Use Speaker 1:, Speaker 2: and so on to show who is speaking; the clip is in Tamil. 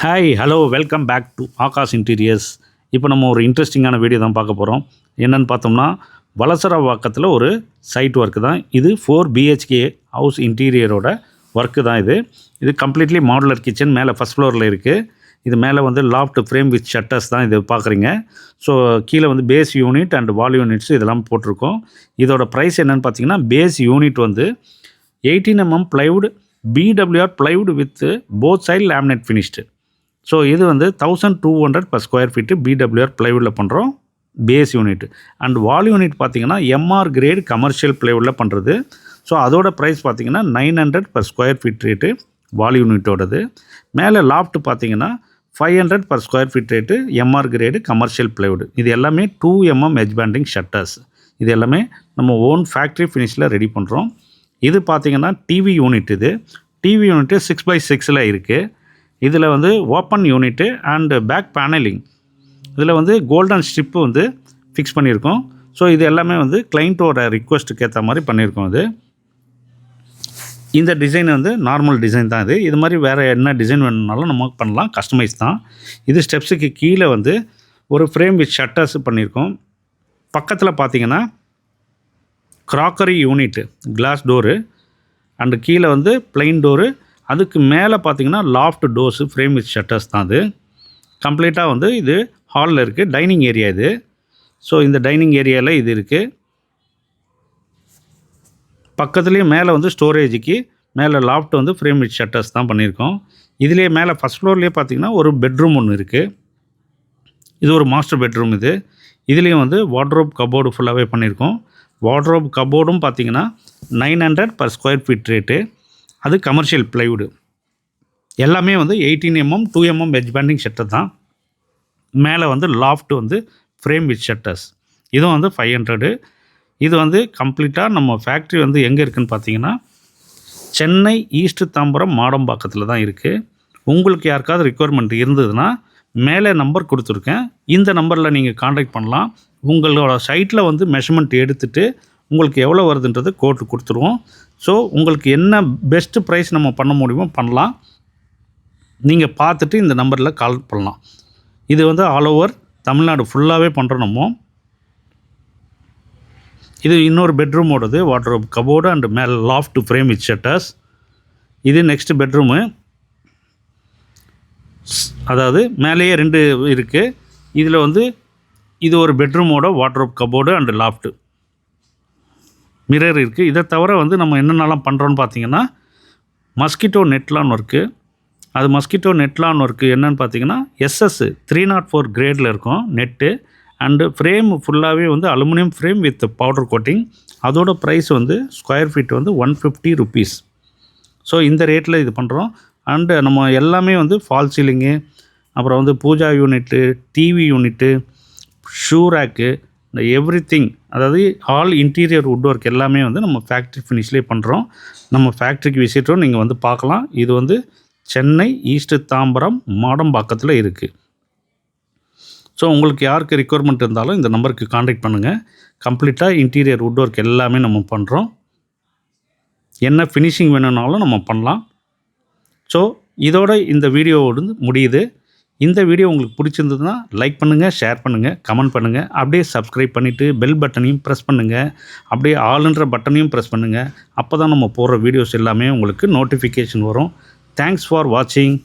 Speaker 1: Hi hello welcome back to Akash interiors. இப்போ நம்ம ஒரு இன்ட்ரெஸ்டிங்கான வீடியோ தான் பார்க்க போகிறோம். என்னென்னு பார்த்தோம்னா, வலசரவாக்கத்தில் ஒரு சைட் ஒர்க்கு தான் இது. 4 BHK ஹவுஸ் இன்டீரியரோட ஒர்க்கு தான் இது. இது கம்ப்ளீட்லி மாடுலர் கிச்சன். மேலே ஃபஸ்ட் ஃப்ளோரில் இருக்குது. இது மேலே வந்து லாஃப்ட் ஃப்ரேம் வித் ஷட்டர்ஸ் தான் இது பார்க்குறீங்க. ஸோ கீழே வந்து base unit and wall units இதெல்லாம் போட்டிருக்கோம். இதோட ப்ரைஸ் என்னென்னு பார்த்தீங்கன்னா, பேஸ் யூனிட் வந்து 18 mm plywood BWR plywood with both side laminate finished. So இது வந்து 1200 per square feet BWR plywoodல பண்ணுறோம் base unit. And wall unit பார்த்திங்கன்னா MR கிரேட் கமர்ஷியல் plywoodல பண்ணுறது. ஸோ அதோட ப்ரைஸ் பார்த்திங்கன்னா 900 per square feet rate wall யூனிட்டோடது. மேலே லாஃப்ட் பார்த்திங்கன்னா 500 per square feet rate MR grade commercial plywood. இது எல்லாமே 2 mm edge banding shutters. இது எல்லாமே நம்ம ஓன் ஃபேக்ட்ரி ஃபினிஷில் ரெடி பண்ணுறோம். இது பார்த்திங்கன்னா டிவி யூனிட். இது டிவி யூனிட்டு 6x6 இருக்குது. இதில் வந்து open unit and back paneling. இதில் வந்து கோல்டன் ஸ்ட்ரிப்பு வந்து ஃபிக்ஸ் பண்ணியிருக்கோம். ஸோ இது எல்லாமே வந்து கிளைண்ட்டோட ரிக்வெஸ்ட்டுக்கு ஏற்ற மாதிரி பண்ணியிருக்கோம். இந்த டிசைன் வந்து நார்மல் டிசைன் தான். இது மாதிரி வேறு என்ன டிசைன் வேணுனாலும் நம்ம பண்ணலாம், கஸ்டமைஸ் தான். இது ஸ்டெப்ஸுக்கு கீழே வந்து ஒரு ஃப்ரேம் வித் ஷட்டர்ஸ் பண்ணியிருக்கோம். பக்கத்தில் பார்த்திங்கன்னா crockery unit glass door and கீழே வந்து பிளைன் டோரு. அதுக்கு மேலே பார்த்திங்கன்னா loft doors frame with shutters தான். அது கம்ப்ளீட்டாக வந்து இது ஹாலில் இருக்குது. டைனிங் ஏரியா இது. ஸோ இந்த டைனிங் ஏரியாவில் இது இருக்குது. பக்கத்துலேயே மேலே வந்து ஸ்டோரேஜுக்கு மேலே லாஃப்ட் வந்து ஃப்ரேம் வித் ஷட்டர்ஸ் தான் பண்ணியிருக்கோம். இதுலேயே மேலே ஃபஸ்ட் ஃப்ளோர்லேயே பார்த்திங்கன்னா ஒரு பெட்ரூம் ஒன்று இருக்குது. இது ஒரு மாஸ்டர் பெட்ரூம். இதுலேயும் வந்து வார்ட்ரோப் கபோர்டு ஃபுல்லாகவே பண்ணியிருக்கோம். வார்ட்ரோப் கபோர்டும் பார்த்திங்கன்னா 900 per square feet ரேட்டு. அது கமர்ஷியல் plywood. எல்லாமே வந்து 18 mm 2 mm edge banding shutter தான். மேலே வந்து லாஃப்ட் வந்து ஃப்ரேம் வித் ஷட்டர்ஸ். இதுவும் வந்து 500. இது வந்து கம்ப்ளீட்டாக நம்ம ஃபேக்ட்ரி வந்து எங்கே இருக்குதுன்னு பார்த்தீங்கன்னா, சென்னை ஈஸ்ட் தாம்பரம் மாடம்பாக்கத்தில் தான் இருக்குது. உங்களுக்கு யாருக்காவது ரிக்குவயர்மெண்ட் இருந்ததுன்னா மேலே நம்பர் கொடுத்துருக்கேன். இந்த நம்பரில் நீங்கள் காண்டாக்ட் பண்ணலாம். உங்களோட சைட்டில் வந்து மெஷர்மெண்ட் எடுத்துகிட்டு உங்களுக்கு எவ்வளோ வருதுன்றது கோட்டு கொடுத்துருவோம். ஸோ உங்களுக்கு என்ன பெஸ்ட்டு ப்ரைஸ் நம்ம பண்ண முடியுமோ பண்ணலாம். நீங்கள் பார்த்துட்டு இந்த நம்பரில் கால் பண்ணலாம். இது வந்து ஆல் ஓவர் தமிழ்நாடு ஃபுல்லாகவே பண்ணுறோம் நம்ம. இது இன்னொரு பெட்ரூமோடது வார்ட்ரோப் கபோர்டு அண்டு மேலே லாஃப்ட் ஃப்ரேம் வித் ஷட்டர்ஸ். இது நெக்ஸ்ட் பெட்ரூமு. அதாவது மேலேயே 2 இருக்குது. இதில் வந்து இது ஒரு பெட்ரூமோட wardrobe cupboard and loft mirror இருக்குது. இதை தவிர வந்து நம்ம என்னென்னலாம் பண்ணுறோன்னு பார்த்தீங்கன்னா, மஸ்கிட்டோ நெட்லான் ஒர்க்கு. அது மஸ்கிட்டோ நெட்லான் ஒர்க்கு என்னென்னு பார்த்தீங்கன்னா SS 304 கிரேடில் இருக்கும் நெட்டு. அண்டு ஃப்ரேம் ஃபுல்லாகவே வந்து aluminium frame with powder coating. அதோட ப்ரைஸ் வந்து ஸ்கொயர் ஃபீட் வந்து 150 rupees. ஸோ இந்த ரேட்டில் இது பண்ணுறோம். அண்டு நம்ம எல்லாமே வந்து ஃபால் சீலிங்கு, அப்புறம் வந்து puja unit, TV unit, shoe rack, இந்த எவ்ரிதிங், அதாவது ஆல் இன்டீரியர் வுட் ஒர்க் எல்லாமே வந்து நம்ம ஃபேக்ட்ரி ஃபினிஷ்லேயே பண்ணுறோம். நம்ம ஃபேக்ட்ரிக்கு விசிட்டும் நீங்கள் வந்து பார்க்கலாம். இது வந்து சென்னை ஈஸ்ட் தாம்பரம் மாடம்பாக்கத்தில் இருக்குது. ஸோ உங்களுக்கு யாருக்கு ரிக்குவயர்மெண்ட் இருந்தாலும் இந்த நம்பருக்கு காண்டாக்ட் பண்ணுங்கள். கம்ப்ளீட்டாக இன்டீரியர் வுட் ஒர்க் எல்லாமே நம்ம பண்ணுறோம். என்ன ஃபினிஷிங் வேணும்னாலும் நம்ம பண்ணலாம். ஸோ இதோட இந்த வீடியோ முடியுது. இந்த வீடியோ உங்களுக்கு பிடிச்சிருந்ததுன்னா லைக் பண்ணுங்கள், ஷேர் பண்ணுங்கள், கமெண்ட் பண்ணுங்கள். அப்படியே சப்ஸ்கிரைப் பண்ணிவிட்டு பெல் பட்டனையும் ப்ரெஸ் பண்ணுங்கள். அப்படியே ஆல்ன்ற பட்டனையும் ப்ரெஸ் பண்ணுங்கள். அப்போ தான் நம்ம போடுற வீடியோஸ் எல்லாமே உங்களுக்கு நோட்டிஃபிகேஷன் வரும். தேங்க்ஸ் ஃபார் வாட்சிங்.